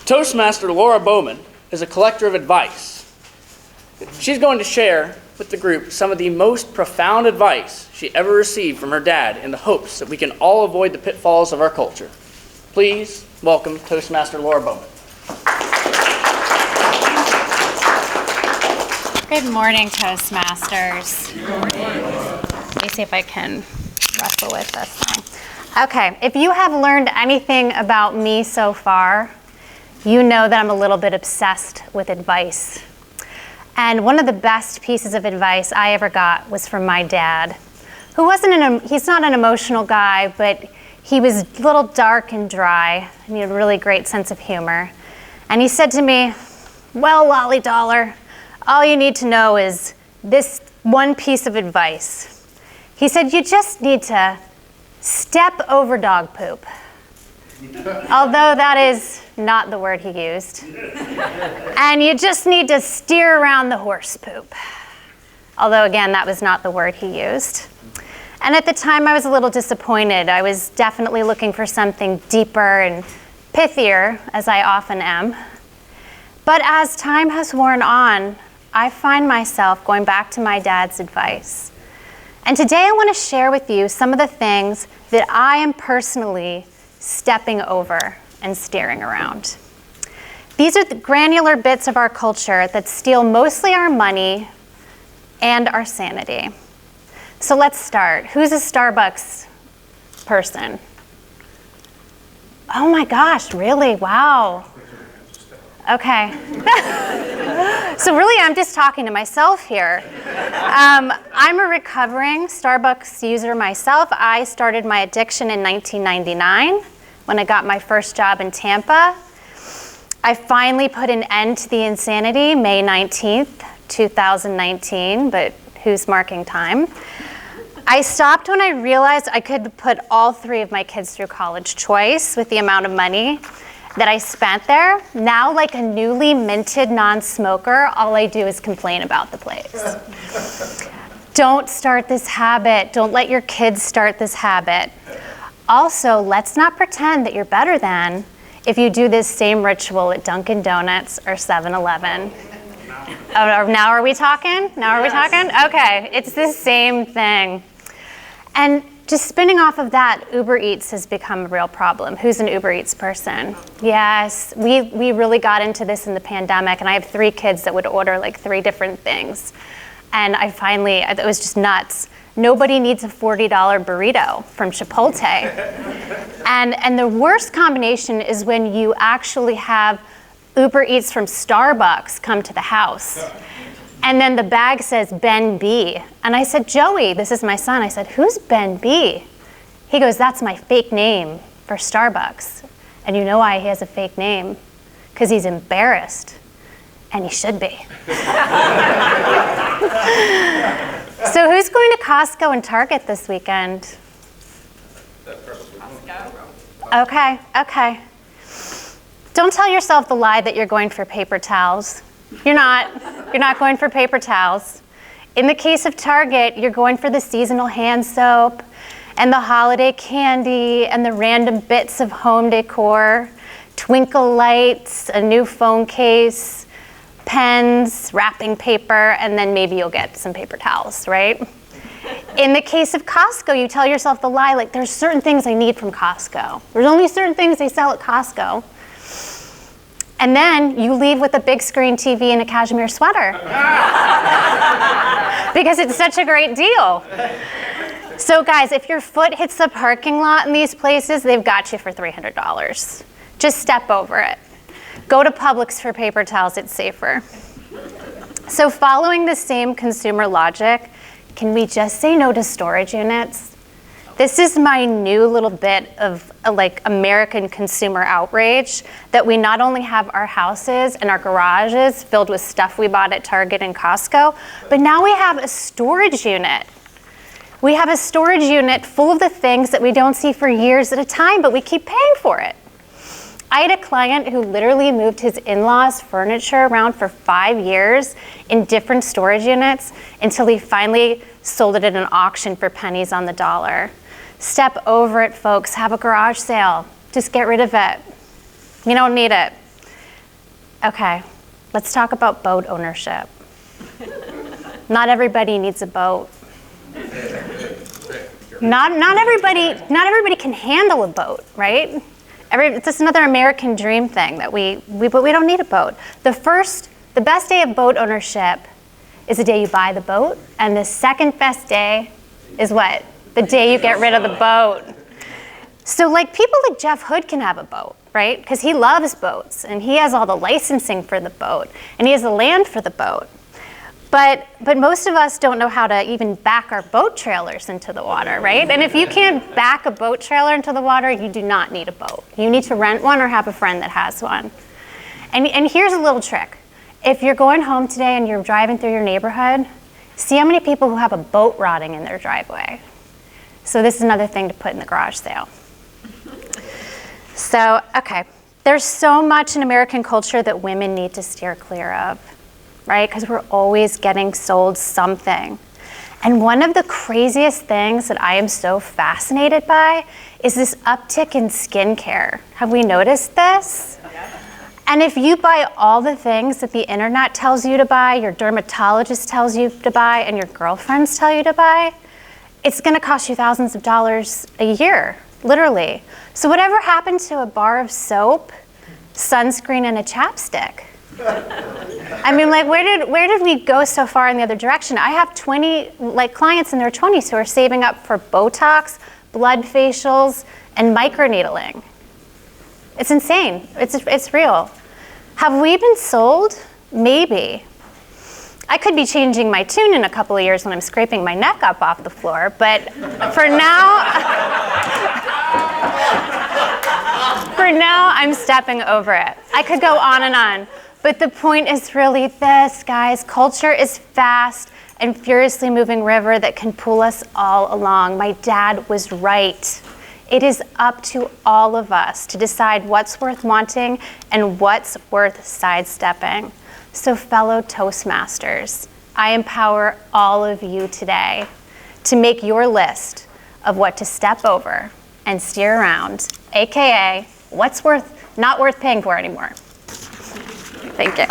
Toastmaster Laura Bowman is a collector of advice. She's going to share with the group some of the most profound advice she ever received from her dad in the hopes that we can all avoid the pitfalls of our culture. Please welcome Toastmaster Laura Bowman. Good morning, Toastmasters. Let me see if I can wrestle with this thing. Okay, if you have learned anything about me so far, you know that I'm a little bit obsessed with advice. And one of the best pieces of advice I ever got was from my dad, who he's not an emotional guy, but he was a little dark and dry, and he had a really great sense of humor. And he said to me, "Well, Lolly Dollar, all you need to know is this one piece of advice." He said, "You just need to step over dog poop." Although that is not the word he used. "And you just need to steer around the horse poop." Although again, that was not the word he used. And at the time I was a little disappointed. I was definitely looking for something deeper and pithier, as I often am. But as time has worn on, I find myself going back to my dad's advice. And today I want to share with you some of the things that I am personally stepping over and steering around. These are the granular bits of our culture that steal mostly our money and our sanity. So let's start. Who's a Starbucks person? Oh my gosh, really? Wow. Okay. So really, I'm just talking to myself here. I'm a recovering Starbucks user myself. I started my addiction in 1999 when I got my first job in Tampa. I finally put an end to the insanity May 19th, 2019, but who's marking time? I stopped when I realized I could put all three of my kids through college choice with the amount of money that I spent there. Now, like a newly minted non-smoker, all I do is complain about the place. Don't start this habit. Don't let your kids start this habit. Also, let's not pretend that you're better than if you do this same ritual at Dunkin' Donuts or 7-Eleven. Oh, now are we talking? Now are we talking? Okay, it's the same thing. And just spinning off of that, Uber Eats has become a real problem. Who's an Uber Eats person? Yes, we really got into this in the pandemic, and I have 3 kids that would order like 3 different things. And it was just nuts. Nobody needs a $40 burrito from Chipotle. And the worst combination is when you actually have Uber Eats from Starbucks come to the house. And then the bag says Ben B. And I said, "Joey," this is my son, I said, "Who's Ben B?" He goes, "That's my fake name for Starbucks." And you know why he has a fake name? Because he's embarrassed. And he should be. So who's going to Costco and Target this weekend? Costco. Okay. Don't tell yourself the lie that you're going for paper towels. You're not going for paper towels. In the case of Target, you're going for the seasonal hand soap and the holiday candy and the random bits of home decor, twinkle lights, a new phone case, pens, wrapping paper, and then maybe you'll get some paper towels, right? In the case of Costco, you tell yourself the lie, like there's certain things I need from Costco. There's only certain things they sell at Costco. And then you leave with a big screen TV and a cashmere sweater. Because it's such a great deal. So guys, if your foot hits the parking lot in these places, they've got you for $300. Just step over it. Go to Publix for paper towels, it's safer. So following the same consumer logic, can we just say no to storage units? This is my new little bit of American consumer outrage, that we not only have our houses and our garages filled with stuff we bought at Target and Costco, but now we have a storage unit. We have a storage unit full of the things that we don't see for years at a time, but we keep paying for it. I had a client who literally moved his in-laws' furniture around for 5 years in different storage units until he finally sold it at an auction for pennies on the dollar. Step over it, folks. Have a garage sale. Just get rid of it. You don't need it. Okay, let's talk about boat ownership. Not everybody needs a boat. Not everybody can handle a boat, right? It's just another American dream thing that but we don't need a boat. The best day of boat ownership is the day you buy the boat, and the second best day is what? The day you get rid of the boat. So like people like Jeff Hood can have a boat, right? Because he loves boats, and he has all the licensing for the boat, and he has the land for the boat. But most of us don't know how to even back our boat trailers into the water, right? And if you can't back a boat trailer into the water, you do not need a boat. You need to rent one or have a friend that has one. And here's a little trick. If you're going home today and you're driving through your neighborhood, see how many people who have a boat rotting in their driveway. So this is another thing to put in the garage sale. So, okay, there's so much in American culture that women need to steer clear of, right? Because we're always getting sold something. And one of the craziest things that I am so fascinated by is this uptick in skincare. Have we noticed this? And if you buy all the things that the internet tells you to buy, your dermatologist tells you to buy, and your girlfriends tell you to buy, it's gonna cost you thousands of dollars a year, literally. So whatever happened to a bar of soap, sunscreen, and a chapstick? I mean, like, where did we go so far in the other direction? I have clients in their 20s who are saving up for Botox, blood facials, and microneedling. It's insane. It's real. Have we been sold? Maybe. I could be changing my tune in a couple of years when I'm scraping my neck up off the floor, but for now, I'm stepping over it. I could go on and on, but the point is really this, guys. Culture is fast and furiously moving river that can pull us all along. My dad was right. It is up to all of us to decide what's worth wanting and what's worth sidestepping. So fellow Toastmasters, I empower all of you today to make your list of what to step over and steer around, AKA what's not worth paying for anymore. Thank you.